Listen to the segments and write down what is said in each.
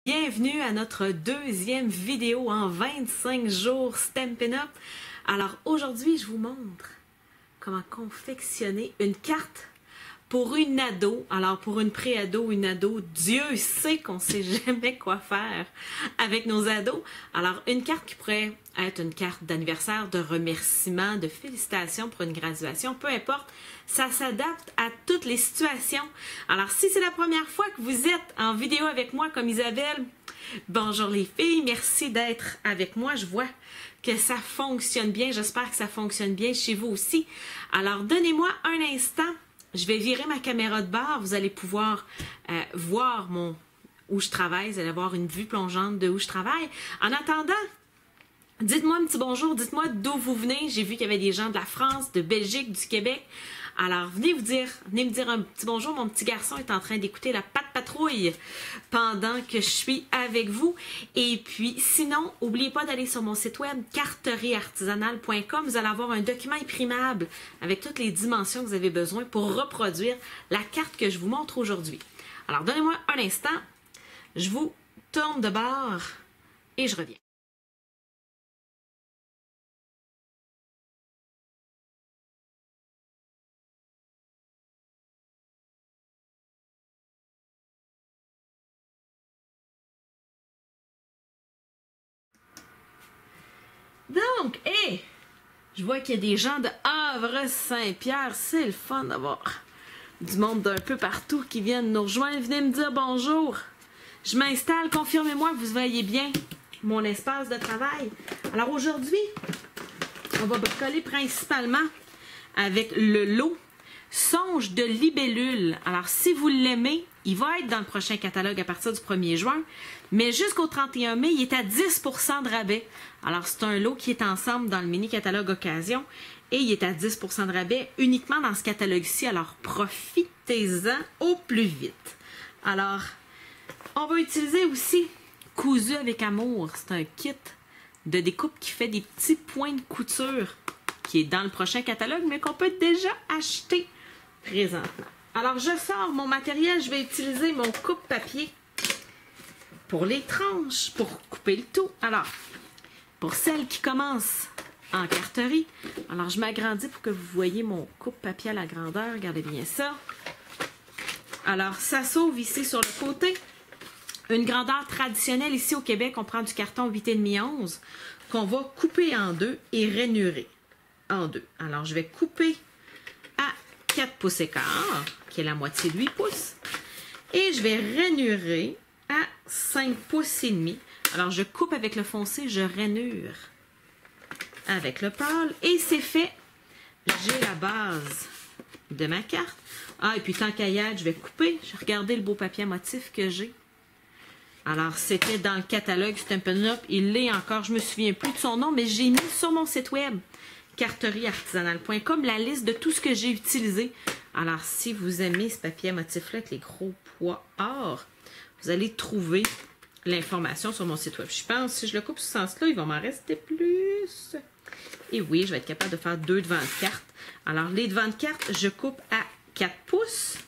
Bienvenue à notre deuxième vidéo en 25 jours Stampin' Up! Alors aujourd'hui, je vous montre comment confectionner une carte pour une ado. Alors pour une pré-ado, une ado, Dieu sait qu'on ne sait jamais quoi faire avec nos ados. Alors une carte qui pourrait être une carte d'anniversaire, de remerciement, de félicitations pour une graduation, peu importe. Ça s'adapte à toutes les situations. Alors si c'est la première fois que vous êtes en vidéo avec moi comme Isabelle, bonjour les filles, merci d'être avec moi. Je vois que ça fonctionne bien. J'espère que ça fonctionne bien chez vous aussi. Alors donnez-moi un instant. Je vais virer ma caméra de bord. Vous allez pouvoir voir où je travaille. Vous allez avoir une vue plongeante de où je travaille. En attendant, dites-moi un petit bonjour. Dites-moi d'où vous venez. J'ai vu qu'il y avait des gens de la France, de Belgique, du Québec. Alors, venez me dire un petit bonjour. Mon petit garçon est en train d'écouter la Patte Patrouille pendant que je suis avec vous. Et puis, sinon, n'oubliez pas d'aller sur mon site web carterieartisanale.com. Vous allez avoir un document imprimable avec toutes les dimensions que vous avez besoin pour reproduire la carte que je vous montre aujourd'hui. Alors, donnez-moi un instant. Je vous tourne de bord et je reviens. Donc, je vois qu'il y a des gens de Havre-Saint-Pierre. C'est le fun d'avoir du monde d'un peu partout qui viennent nous rejoindre. Venez me dire bonjour. Je m'installe. Confirmez-moi que vous voyez bien mon espace de travail. Alors aujourd'hui, on va bricoler principalement avec le lot Songe de libellule. Alors si vous l'aimez, il va être dans le prochain catalogue à partir du 1er juin. Mais jusqu'au 31 mai, il est à 10% de rabais. Alors, c'est un lot qui est ensemble dans le mini-catalogue Occasion et il est à 10% de rabais uniquement dans ce catalogue-ci. Alors, profitez-en au plus vite. Alors, on va utiliser aussi Cousu avec amour. C'est un kit de découpe qui fait des petits points de couture qui est dans le prochain catalogue, mais qu'on peut déjà acheter présentement. Alors, je sors mon matériel. Je vais utiliser mon coupe-papier pour les tranches, pour couper le tout. Alors, pour celles qui commencent en carterie, alors je m'agrandis pour que vous voyez mon coupe-papier à la grandeur. Regardez bien ça. Alors, ça s'ouvre ici sur le côté. Une grandeur traditionnelle ici au Québec, on prend du carton 8,5-11 qu'on va couper en deux et rainurer en deux. Alors, je vais couper à 4 pouces et quart, qui est la moitié de 8 pouces. Et je vais rainurer à 5 pouces et demi. Alors, je coupe avec le foncé, je rainure avec le pâle et c'est fait. J'ai la base de ma carte. Ah, et puis tant qu'à y être, je vais couper. J'ai regardé le beau papier à motif que j'ai. Alors, c'était dans le catalogue Stampin' Up. Il l'est encore, je me souviens plus de son nom, mais j'ai mis sur mon site web carterieartisanale.com la liste de tout ce que j'ai utilisé. Alors, si vous aimez ce papier à motif-là avec les gros pois or, vous allez trouver l'information sur mon site web. Je pense que si je le coupe ce sens-là, il va m'en rester plus. Et oui, je vais être capable de faire 2 devants de carte. Alors, les devants de carte, je coupe à 4 pouces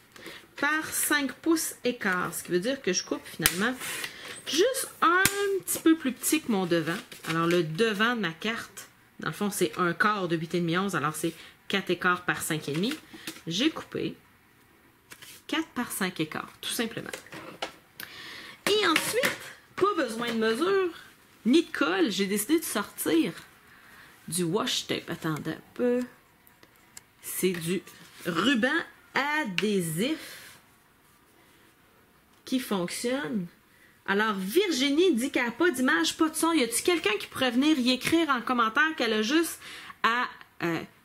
par 5 pouces et quart. Ce qui veut dire que je coupe finalement juste un petit peu plus petit que mon devant. Alors, le devant de ma carte, dans le fond, c'est un quart de 8,5-11. Alors, c'est 4 et quart par 5,5. J'ai coupé 4 par 5 et quart, tout simplement. Et ensuite, pas besoin de mesure, ni de colle. J'ai décidé de sortir du washi tape. Attendez un peu. C'est du ruban adhésif qui fonctionne. Alors, Virginie dit qu'elle n'a pas d'image, pas de son. Y a-t-il quelqu'un qui pourrait venir y écrire en commentaire qu'elle a juste à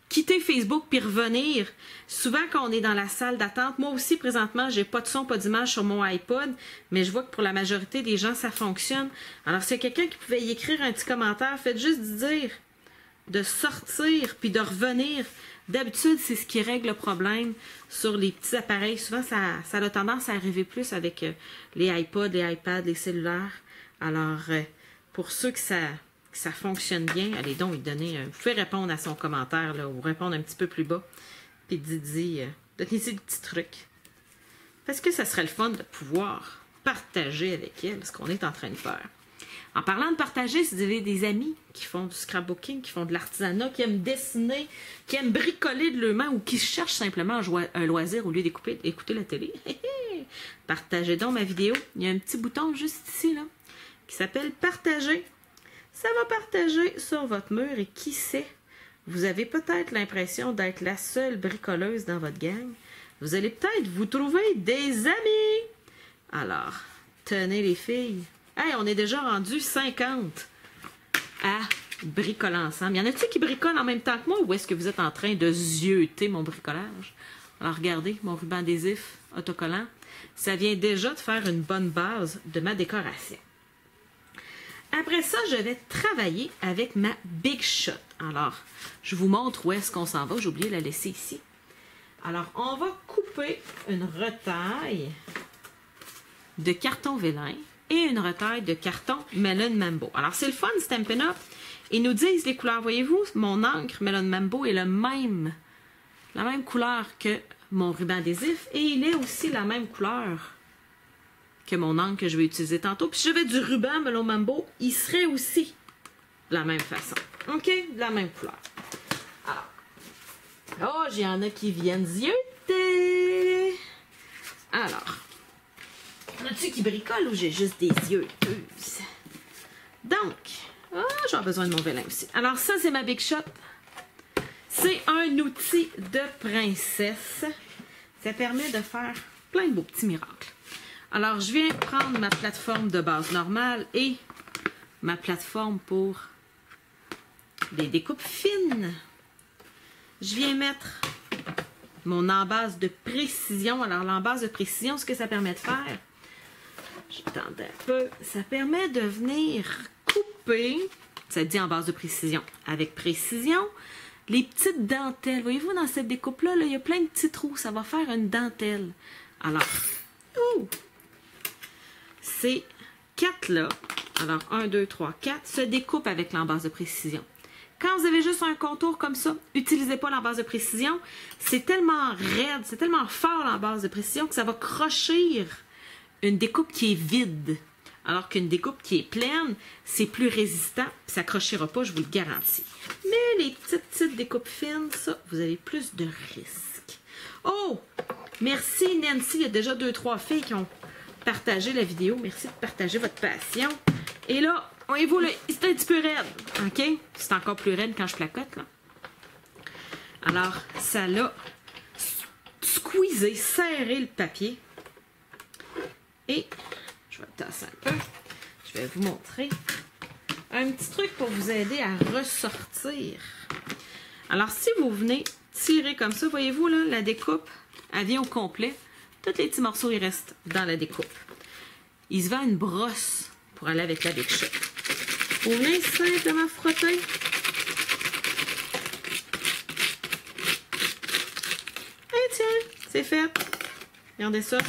quitter Facebook puis revenir? Souvent, quand on est dans la salle d'attente, moi aussi, présentement, j'ai pas de son, pas d'image sur mon iPod, mais je vois que pour la majorité des gens, ça fonctionne. Alors, s'il y a quelqu'un qui pouvait y écrire un petit commentaire, faites juste dire de sortir puis de revenir. D'habitude, c'est ce qui règle le problème sur les petits appareils. Souvent, ça a tendance à arriver plus avec les iPods, les iPads, les cellulaires. Alors, pour ceux que ça fonctionne bien, allez donc lui donner... vous pouvez répondre à son commentaire là, ou répondre un petit peu plus bas. Puis donnez-y des petits trucs. Parce que ça serait le fun de pouvoir partager avec elle ce qu'on est en train de faire. En parlant de partager, si vous avez des amis qui font du scrapbooking, qui font de l'artisanat, qui aiment dessiner, qui aiment bricoler de leurs mains ou qui cherchent simplement un loisir au lieu d'écouter la télé, partagez donc ma vidéo. Il y a un petit bouton juste ici là, qui s'appelle « Partager ». Ça va partager sur votre mur et qui sait, vous avez peut-être l'impression d'être la seule bricoleuse dans votre gang. Vous allez peut-être vous trouver des amis. Alors, tenez les filles. Hey, on est déjà rendu 50 à bricoler ensemble. Y en a-t-il qui bricolent en même temps que moi ou est-ce que vous êtes en train de zioter mon bricolage? Alors, regardez, mon ruban adhésif autocollant. Ça vient déjà de faire une bonne base de ma décoration. Après ça, je vais travailler avec ma Big Shot. Alors, je vous montre où est-ce qu'on s'en va. J'ai oublié de la laisser ici. Alors, on va couper une retaille de carton vélin et une retaille de carton Melon Mambo. Alors, c'est le fun, Stampin' Up! Ils nous disent les couleurs. Voyez-vous, mon encre Melon Mambo est la même couleur que mon ruban adhésif et il est aussi la même couleur que mon encre que je vais utiliser tantôt. Puis si j'avais du ruban Melon Mambo, il serait aussi de la même façon. OK? De la même couleur. Alors, oh, il y en a qui viennent zioter. Alors, y en a-tu qui bricolent ou j'ai juste des zioteuses? Donc, oh, j'ai besoin de mon vélin aussi. Alors ça, c'est ma Big Shot. C'est un outil de princesse. Ça permet de faire plein de beaux petits miracles. Alors, je viens prendre ma plateforme de base normale et ma plateforme pour les découpes fines. Je viens mettre mon embase de précision. Alors, l'embase de précision, ce que ça permet de faire, j'attendais un peu, ça permet de venir couper, ça dit en base de précision, avec précision, les petites dentelles. Voyez-vous, dans cette découpe-là, il y a plein de petits trous. Ça va faire une dentelle. Alors, ces 4-là, alors 1, 2, 3, 4, se découpent avec l'embase de précision. Quand vous avez juste un contour comme ça, n'utilisez pas l'embase de précision. C'est tellement raide, c'est tellement fort l'embase de précision que ça va crochir une découpe qui est vide. Alors qu'une découpe qui est pleine, c'est plus résistant, puis ça ne crochira pas, je vous le garantis. Mais les petites découpes fines, ça, vous avez plus de risques. Oh! Merci Nancy, il y a déjà 2-3 filles qui ont partagé la vidéo. Merci de partager votre passion. Et là, voyez-vous, c'est un petit peu raide, OK? C'est encore plus raide quand je placote, là. Alors, ça l'a squeezé, serré le papier. Et je vais le tasser un peu. Je vais vous montrer un petit truc pour vous aider à ressortir. Alors, si vous venez tirer comme ça, voyez-vous, là, la découpe, elle vient au complet. Tous les petits morceaux, ils restent dans la découpe. Il se vend une brosse pour aller avec la Big Shot. Vous venez simplement frotter. Et tiens, c'est fait. Regardez ça.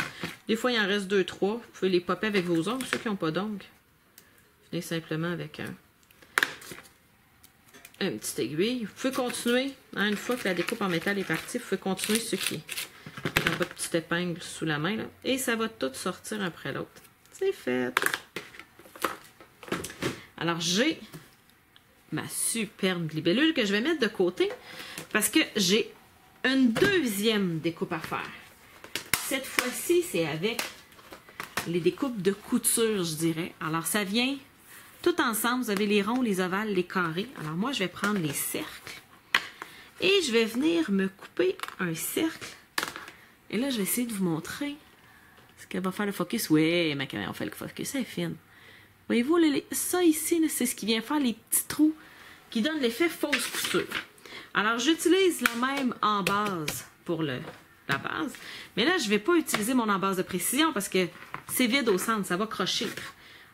Des fois, il en reste 2-3. Vous pouvez les popper avec vos ongles, ceux qui n'ont pas d'ongles. Venez simplement avec un petit aiguille. Vous pouvez continuer, hein, une fois que la découpe en métal est partie, vous pouvez continuer ce qui est votre petite épingle sous la main. Là, et ça va tout sortir après l'autre. C'est fait. Alors, j'ai ma superbe libellule que je vais mettre de côté parce que j'ai une deuxième découpe à faire. Cette fois-ci, c'est avec les découpes de couture, je dirais. Alors, ça vient tout ensemble. Vous avez les ronds, les ovales, les carrés. Alors, moi, je vais prendre les cercles et je vais venir me couper un cercle. Et là, je vais essayer de vous montrer ce qu'elle va faire le focus. Oui, ma caméra fait le focus, elle est fine. Voyez-vous, ça ici, c'est ce qui vient faire les petits trous qui donnent l'effet fausse couture. Alors, j'utilise la même en base pour la base. Mais là, je ne vais pas utiliser mon embase de précision parce que c'est vide au centre, ça va crocher.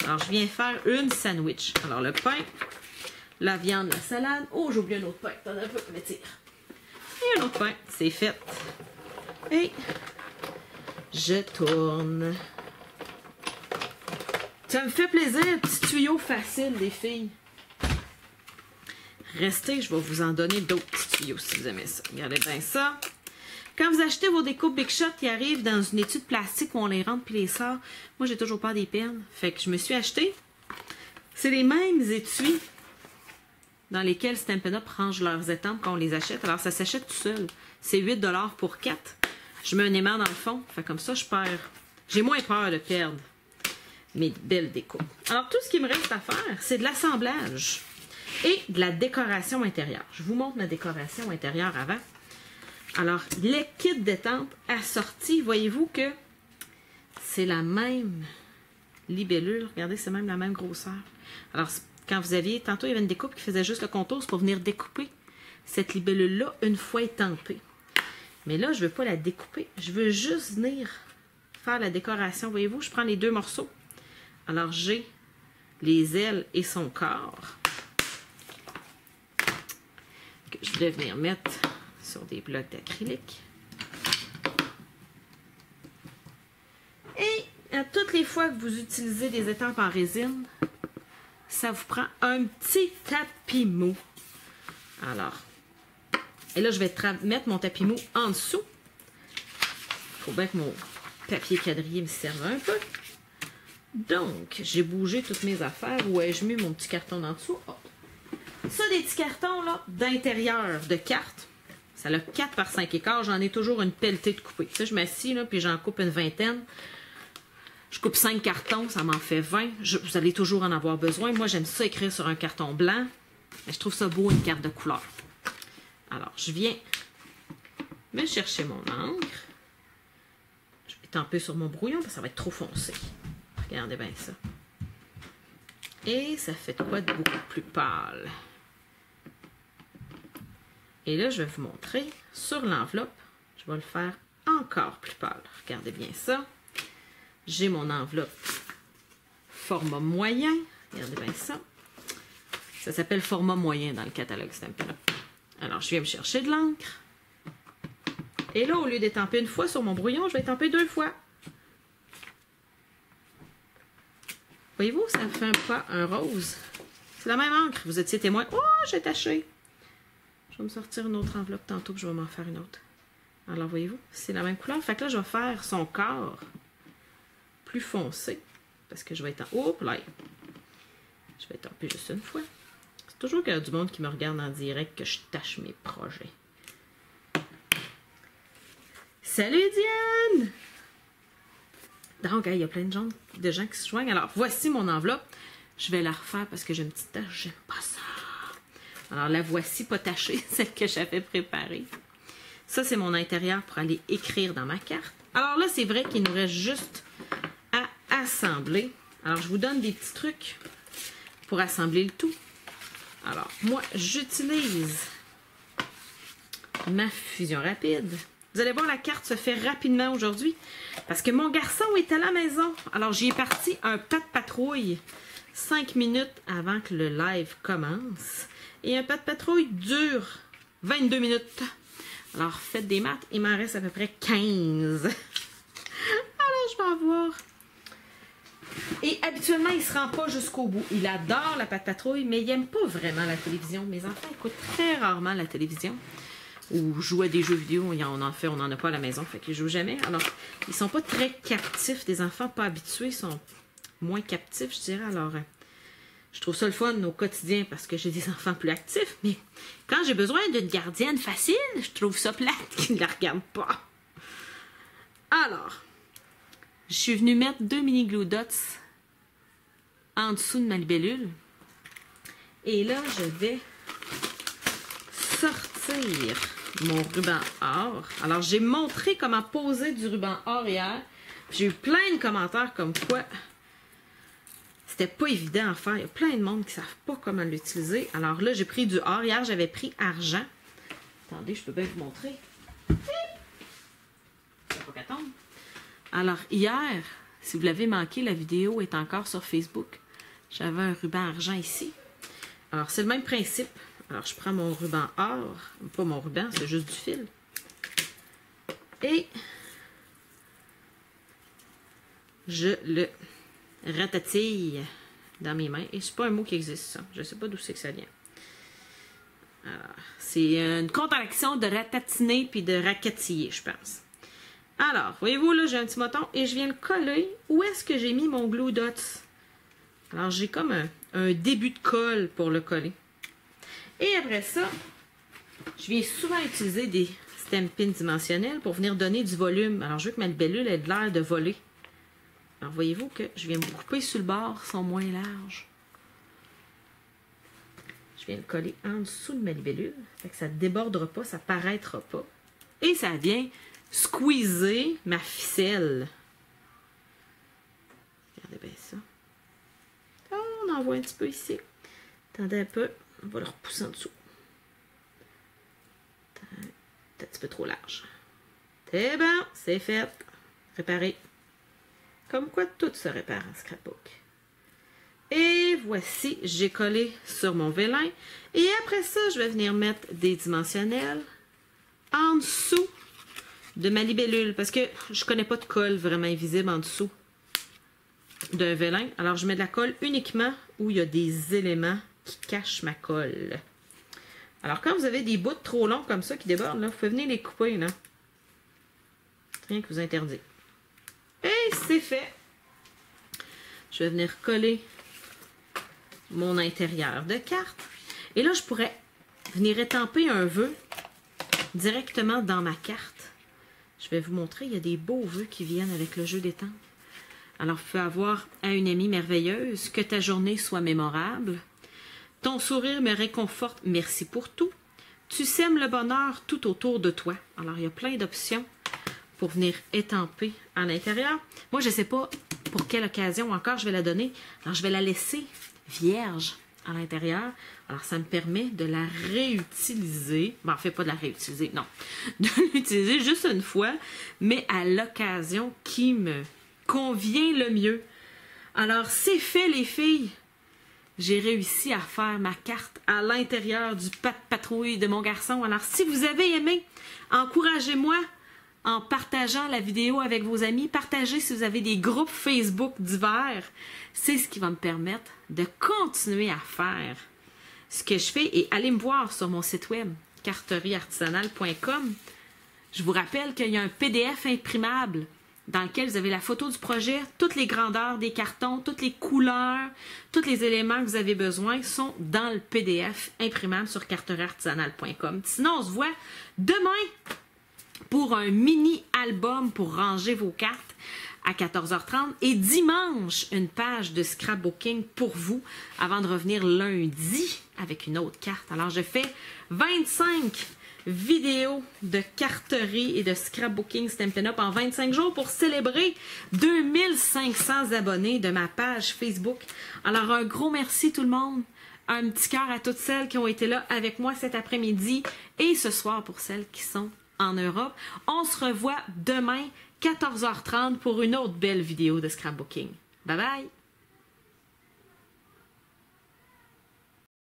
Alors, je viens faire une sandwich. Alors, le pain, la viande, la salade. Oh, j'ai oublié un autre pain. Attends un peu, me tire. Et un autre pain, c'est fait. Et je tourne. Ça me fait plaisir, petit tuyau facile, les filles. Restez, je vais vous en donner d'autres petits tuyaux si vous aimez ça. Regardez bien ça. Quand vous achetez vos découpes Big Shot, ils arrivent dans une étude plastique où on les rentre puis les sort. Moi, j'ai toujours peur des perles. Fait que je me suis acheté. C'est les mêmes étuis dans lesquels Stampin' Up range leurs étampes quand on les achète. Alors, ça s'achète tout seul. C'est 8 $ pour 4. Je mets un aimant dans le fond. Fait comme ça, je perds. J'ai moins peur de perdre mes belles découpes. Alors, tout ce qui me reste à faire, c'est de l'assemblage et de la décoration intérieure. Je vous montre ma décoration intérieure avant. Alors, les kits d'étampes assortis, voyez-vous que c'est la même libellule. Regardez, c'est même la même grosseur. Alors, quand vous aviez, tantôt, il y avait une découpe qui faisait juste le contour, c'est pour venir découper cette libellule-là une fois étampée. Mais là, je ne veux pas la découper. Je veux juste venir faire la décoration. Voyez-vous, je prends les deux morceaux. Alors, j'ai les ailes et son corps que je vais venir mettre sur des blocs d'acrylique. Et à toutes les fois que vous utilisez des étampes en résine, ça vous prend un petit tapis mou. Alors, et là, je vais mettre mon tapis mou en dessous. Il faut bien que mon papier quadrillé me serve un peu. Donc, j'ai bougé toutes mes affaires. Où ai-je mis mon petit carton en dessous? Oh. Ça, des petits cartons là d'intérieur de cartes. Ça a 4 par 5 écarts. J'en ai toujours une pelletée de couper. Ça, je m'assis là, puis j'en coupe une vingtaine. Je coupe 5 cartons, ça m'en fait 20. Vous allez toujours en avoir besoin. Moi, j'aime ça écrire sur un carton blanc. Mais je trouve ça beau, une carte de couleur. Alors, je viens me chercher mon encre. Je vais tamper sur mon brouillon parce que ça va être trop foncé. Regardez bien ça. Et ça fait de quoi de beaucoup plus pâle. Et là, je vais vous montrer sur l'enveloppe. Je vais le faire encore plus pâle. Regardez bien ça. J'ai mon enveloppe format moyen. Regardez bien ça. Ça s'appelle format moyen dans le catalogue Stampin' Up. Alors, je viens me chercher de l'encre. Et là, au lieu d'étamper une fois sur mon brouillon, je vais étamper 2 fois. Voyez-vous, ça fait un rose. C'est la même encre. Vous étiez témoin. Oh, j'ai taché. Je vais me sortir une autre enveloppe tantôt, puis je vais m'en faire une autre. Alors, voyez-vous, c'est la même couleur. Fait que là, je vais faire son corps plus foncé. Parce que je vais être en... Oups, là. Je vais étamper juste une fois. C'est toujours qu'il y a du monde qui me regarde en direct que je tâche mes projets. Salut Diane! Donc, il y a plein de gens qui se joignent. Alors, voici mon enveloppe. Je vais la refaire parce que j'ai une petite tache. J'aime pas ça. Alors, la voici pas tachée, celle que j'avais préparée. Ça, c'est mon intérieur pour aller écrire dans ma carte. Alors là, c'est vrai qu'il nous reste juste à assembler. Alors, je vous donne des petits trucs pour assembler le tout. Alors, moi, j'utilise ma fusion rapide. Vous allez voir, la carte se fait rapidement aujourd'hui parce que mon garçon est à la maison. Alors, j'y ai parti un pas de patrouille 5 minutes avant que le live commence. Et un pas de patrouille dure 22 minutes. Alors, faites des maths. Il m'en reste à peu près 15. Alors, je vais en voir. Et habituellement, il ne se rend pas jusqu'au bout. Il adore la patte patrouille, mais il n'aime pas vraiment la télévision. Mes enfants écoutent très rarement la télévision. Ou jouent à des jeux vidéo. On n'en a pas à la maison, fait qu'ils ne jouent jamais. Alors, ils ne sont pas très captifs. Des enfants pas habitués sont moins captifs, je dirais. Alors, je trouve ça le fun au quotidien parce que j'ai des enfants plus actifs. Mais quand j'ai besoin d'une gardienne facile, je trouve ça plate qu'ils ne la regardent pas. Alors, je suis venue mettre 2 mini glue dots en dessous de ma libellule. Et là, je vais sortir mon ruban or. Alors, j'ai montré comment poser du ruban or hier. J'ai eu plein de commentaires comme quoi c'était pas évident à faire. Il y a plein de monde qui savent pas comment l'utiliser. Alors là, j'ai pris du or. Hier, j'avais pris argent. Attendez, je peux bien vous montrer. C'est pas qu'à tombe. Alors, hier, si vous l'avez manqué, la vidéo est encore sur Facebook. J'avais un ruban argent ici. Alors, c'est le même principe. Alors, je prends mon ruban or. Pas mon ruban, c'est juste du fil. Et je le ratatille dans mes mains. Et c'est pas un mot qui existe, ça. Je sais pas d'où c'est que ça vient. C'est une contraction de ratatiner puis de racatiller, je pense. Alors, voyez-vous, là, j'ai un petit moton et je viens le coller. Où est-ce que j'ai mis mon glue dots? Alors, j'ai comme un début de colle pour le coller. Et après ça, je viens souvent utiliser des stampins dimensionnels pour venir donner du volume. Alors, je veux que ma libellule ait de l'air de voler. Alors, voyez-vous que je viens me couper sur le bord, ils sont moins larges. Je viens le coller en dessous de ma libellule. Fait que ça ne débordera pas, ça ne paraîtra pas. Et ça vient squeezer ma ficelle. Regardez bien ça. Oh, on en voit un petit peu ici. Attendez un peu, on va le repousser en dessous. C'est un petit peu trop large. C'est bon, c'est fait. Réparé. Comme quoi tout se répare en scrapbook. Et voici, j'ai collé sur mon vélin. Et après ça, je vais venir mettre des dimensionnels en dessous de ma libellule. Parce que je ne connais pas de colle vraiment invisible en dessous d'un vélin. Alors, je mets de la colle uniquement où il y a des éléments qui cachent ma colle. Alors, quand vous avez des bouts trop longs comme ça qui débordent, là, vous pouvez venir les couper. Là. Rien que vous interdit. Et c'est fait. Je vais venir coller mon intérieur de carte. Et là, je pourrais venir étamper un vœu directement dans ma carte. Je vais vous montrer, il y a des beaux vœux qui viennent avec le jeu d'étampe. Alors, vous pouvez avoir à une amie merveilleuse, que ta journée soit mémorable. Ton sourire me réconforte, merci pour tout. Tu sèmes le bonheur tout autour de toi. Alors, il y a plein d'options pour venir étamper à l'intérieur. Moi, je ne sais pas pour quelle occasion encore je vais la donner. Alors, je vais la laisser vierge à l'intérieur. Alors, ça me permet de la réutiliser. Bon, en fait, pas de la réutiliser, non. De l'utiliser juste une fois, mais à l'occasion qui me convient le mieux. Alors, c'est fait, les filles. J'ai réussi à faire ma carte à l'intérieur du patrouille de mon garçon. Alors, si vous avez aimé, encouragez-moi en partageant la vidéo avec vos amis. Partagez si vous avez des groupes Facebook divers. C'est ce qui va me permettre de continuer à faire ce que je fais. Et allez me voir sur mon site web, carterieartisanale.com. Je vous rappelle qu'il y a un PDF imprimable dans lequel vous avez la photo du projet, toutes les grandeurs des cartons, toutes les couleurs, tous les éléments que vous avez besoin sont dans le PDF imprimable sur carterieartisanale.com. Sinon, on se voit demain pour un mini-album pour ranger vos cartes à 14h30 et dimanche, une page de scrapbooking pour vous avant de revenir lundi avec une autre carte. Alors, je fais 25 vidéos de carterie et de scrapbooking Stampin' Up en 25 jours pour célébrer 2500 abonnés de ma page Facebook. Alors, un gros merci tout le monde. Un petit cœur à toutes celles qui ont été là avec moi cet après-midi et ce soir pour celles qui sont en Europe. On se revoit demain, 14h30 pour une autre belle vidéo de scrapbooking. Bye bye!